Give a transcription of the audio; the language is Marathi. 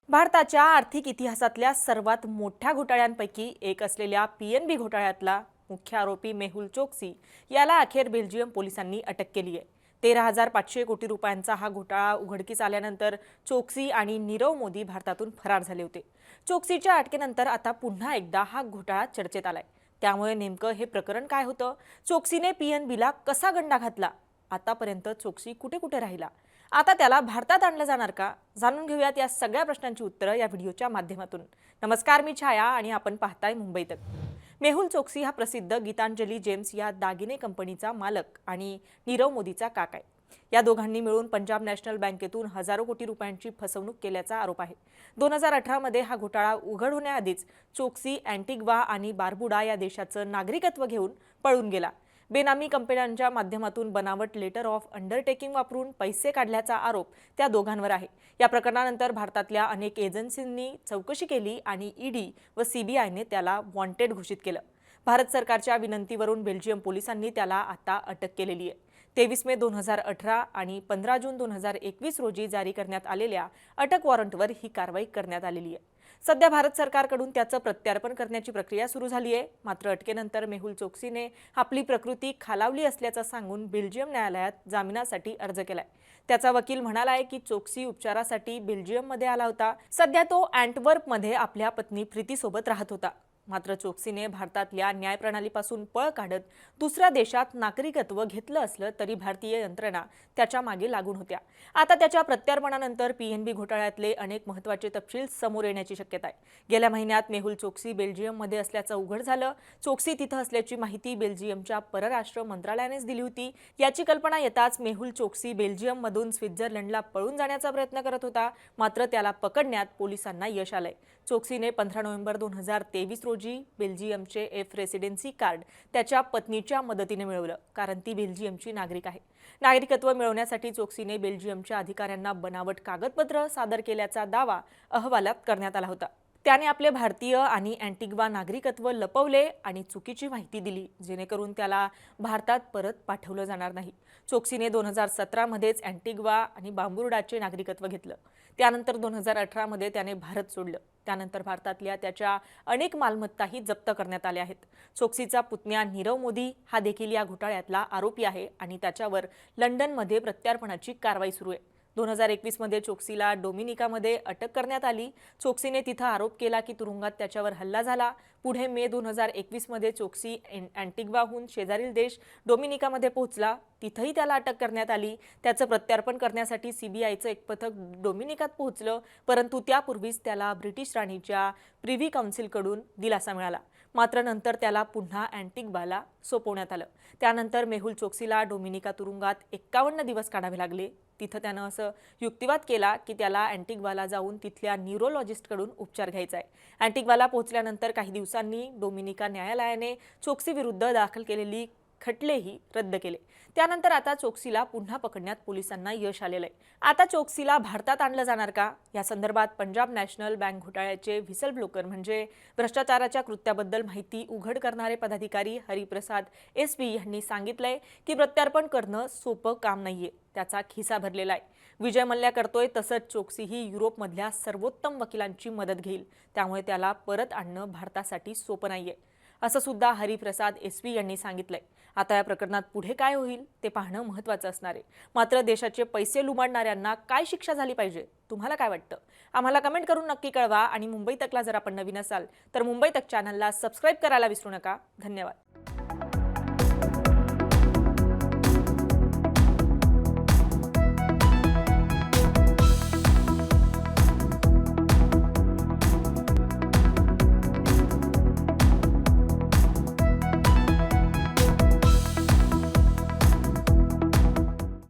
भारताच्या आर्थिक इतिहासातल्या सर्वात मोठ्या घोटाळ्यांपैकी एक असलेल्या पीएनबी घोटाळ्यातला मुख्य आरोपी मेहुल चोक्सी याला अखेर बेल्जियम पोलिसांनी अटक केली आहे। 13,500 कोटी रुपयांचा हा घोटाळा उघडकीस आल्यानंतर चोक्सी आणि नीरव मोदी भारतातून फरार झाले होते। चोक्सीच्या अटकेनंतर आता पुन्हा एकदा हा घोटाळा चर्चेत आलाय। त्यामुळे नेमकं हे प्रकरण काय होतं? चोक्सीने पीएनबीला कसा गंडा घातला? आतापर्यंत चोक्सी कुठे कुठे राहिला? आता त्याला भारतात आणलं जाणार का? जाणून घेऊयात या सगळ्या प्रश्नांची उत्तरं या व्हिडिओच्या माध्यमातून। नमस्कार, मी छाया आणि आपण पाहताय मुंबई तक। मेहुल चोक्सी हा प्रसिद्ध गीतांजली जेम्स या दागिने कंपनीचा मालक आणि नीरव मोदीचा काका आहे। या दोघांनी मिळून पंजाब नॅशनल बँकेतून हजारो कोटी रुपयांची फसवणूक केल्याचा आरोप आहे। 2018 मध्ये हा घोटाळा उघड होण्याआधीच चोक्सी अँटिग्वा आणि बार्बुडा या देशाचं नागरिकत्व घेऊन पळून गेला। बेनामी कंपन्यांच्या माध्यमातून बनावट लेटर ऑफ अंडरटेकिंग वापरून पैसे काढल्याचा आरोप त्या दोघांवर आहे। या प्रकरणानंतर भारतातल्या अनेक एजन्सींनी चौकशी केली आणि ईडी व सीबीआयने त्याला वॉन्टेड घोषित केलं। भारत सरकारच्या विनंतीवरून बेल्जियम पोलिसांनी त्याला आता अटक केलेली आहे। 23 मे 2018 आणि 15 जून 2021 रोजी जारी करण्यात आलेल्या अटक वॉरंटवर ही कारवाई करण्यात आलेली आहे। सध्या भारत सरकारकडून त्याचं प्रत्यार्पण करण्याची प्रक्रिया सुरू झाली आहे। मात्र अटकेनंतर मेहुल चोक्सीने आपली प्रकृती खालावली असल्याचं सांगून बेल्जियम न्यायालयात जामिनासाठी अर्ज केलाय। त्याचा वकील म्हणालाय की चोक्सी उपचारासाठी बेल्जियममध्ये आला होता। सध्या तो अँटवर्पमध्ये आपल्या पत्नी प्रीतीसोबत राहत होता। मात्र चोक्सीने भारतातल्या न्यायप्रणालीपासून पळ काढत दुसऱ्या देशात नागरिकत्व घेतलं असलं तरी भारतीय यंत्रणा त्याच्या मागे लागून होत्या। आता त्याच्या प्रत्यार्पणानंतर पीएनबी घोटाळ्यातले अनेक महत्त्वाचे तपशील समोर येण्याची शक्यता आहे। गेल्या महिन्यात मेहुल चोक्सी बेल्जियममध्ये असल्याचं उघड झालं। चोक्सी तिथं असल्याची माहिती बेल्जियमच्या परराष्ट्र मंत्रालयानेच दिली होती। याची कल्पना येताच मेहुल चोक्सी बेल्जियममधून स्वित्झर्लंडला पळून जाण्याचा प्रयत्न करत होता। मात्र त्याला पकडण्यात पोलिसांना यश आलंय। चोक्सीने 15 नोव्हेंबर 2023 रोजी बेल्जियमचे एफ रेसिडेन्सी कार्ड त्याच्या पत्नीच्या मदतीने मिळवलं, कारण ती बेल्जियमची नागरिक आहे। नागरिकत्व मिळवण्यासाठी चोक्सीने बेल्जियमच्या अधिकाऱ्यांना बनावट कागदपत्र सादर केल्याचा दावा अहवालात करण्यात आला होता। त्याने आपले भारतीय आणि अँटिग्वा नागरिकत्व लपवले आणि चुकीची माहिती दिली, जेणेकरून त्याला भारतात परत पाठवलं जाणार नाही। चोक्सीने 2017 मध्येच अँटिग्वा आणि बार्बुडाचे नागरिकत्व घेतलं। त्यानंतर 2018 मध्ये त्याने भारत सोडलं। त्यानंतर भारतातल्या त्याच्या अनेक मालमत्ताही जप्त करण्यात आल्या आहेत। चोक्सीचा पुतण्या नीरव मोदी हा देखील या घोटाळ्यातला आरोपी आहे आणि त्याच्यावर लंडनमध्ये प्रत्यार्पणाची कारवाई सुरू आहे। 2021 मध्ये चोक्सीला डोमिनिकामध्ये अटक करण्यात आली। चोक्सीने तिथं आरोप केला की तुरुंगात त्याच्यावर हल्ला झाला। पुढे मे 2021 मध्ये चोक्सी अँटिग्वाहून शेजारील देश डोमिनिकामध्ये पोहोचला। तिथंही त्याला अटक करण्यात आली। त्याचं प्रत्यार्पण करण्यासाठी सीबीआयचं एक पथक डोमिनिकात पोहोचलं, परंतु त्यापूर्वीच त्याला ब्रिटिश राणीच्या प्रिव्ही काउन्सिलकडून दिलासा मिळाला। मात्र नंतर त्याला पुन्हा अँटिग्वाला सोपवण्यात आलं। त्यानंतर मेहुल चोक्सीला डोमिनिका तुरुंगात 51 दिवस काढावे लागले। तिथं त्यानं असं युक्तिवाद केला की त्याला अँटिग्वाला जाऊन तिथल्या न्यूरोलॉजिस्टकडून उपचार घ्यायचा आहे। अँटिग्वाला पोहोचल्यानंतर काही दिवसांनी डोमिनिका न्यायालयाने चोक्सी विरुद्ध दाखल केलेली खटलेही रद्द केले। त्यानंतर आता चोक्सीला पुन्हा पकडण्यात पोलिसांना यश आलेलं आहे। आता चोक्सीला भारतात आणलं जाणार का? या संदर्भात पंजाब नॅशनल बँक घोटाळ्याचे व्हिसल ब्लोकर म्हणजे भ्रष्टाचाराच्या कृत्याबद्दल माहिती उघड करणारे पदाधिकारी हरिप्रसाद एसपी यांनी सांगितलंय की प्रत्यार्पण करणं सोपं काम नाहीये, त्याचा खिसा भरलेला आहे। विजय मल्ल्या करतोय तसंच चोक्सीही युरोपमधल्या सर्वोत्तम वकिलांची मदत घेईल, त्यामुळे त्याला परत आणणं भारतासाठी सोपं नाहीये, असं सुद्धा हरिप्रसाद एसपी यांनी सांगितलंय। आता या प्रकरणात पुढे काय होईल ते पाहणं महत्त्वाचं असणार आहे। मात्र देशाचे पैसे लुबाडणाऱ्यांना काय शिक्षा झाली पाहिजे, तुम्हाला काय वाटतं? आम्हाला कमेंट करून नक्की कळवा आणि मुंबई तकला जर आपण नवीन असाल तर मुंबई तक चॅनलला सबस्क्राईब करायला विसरू नका। धन्यवाद।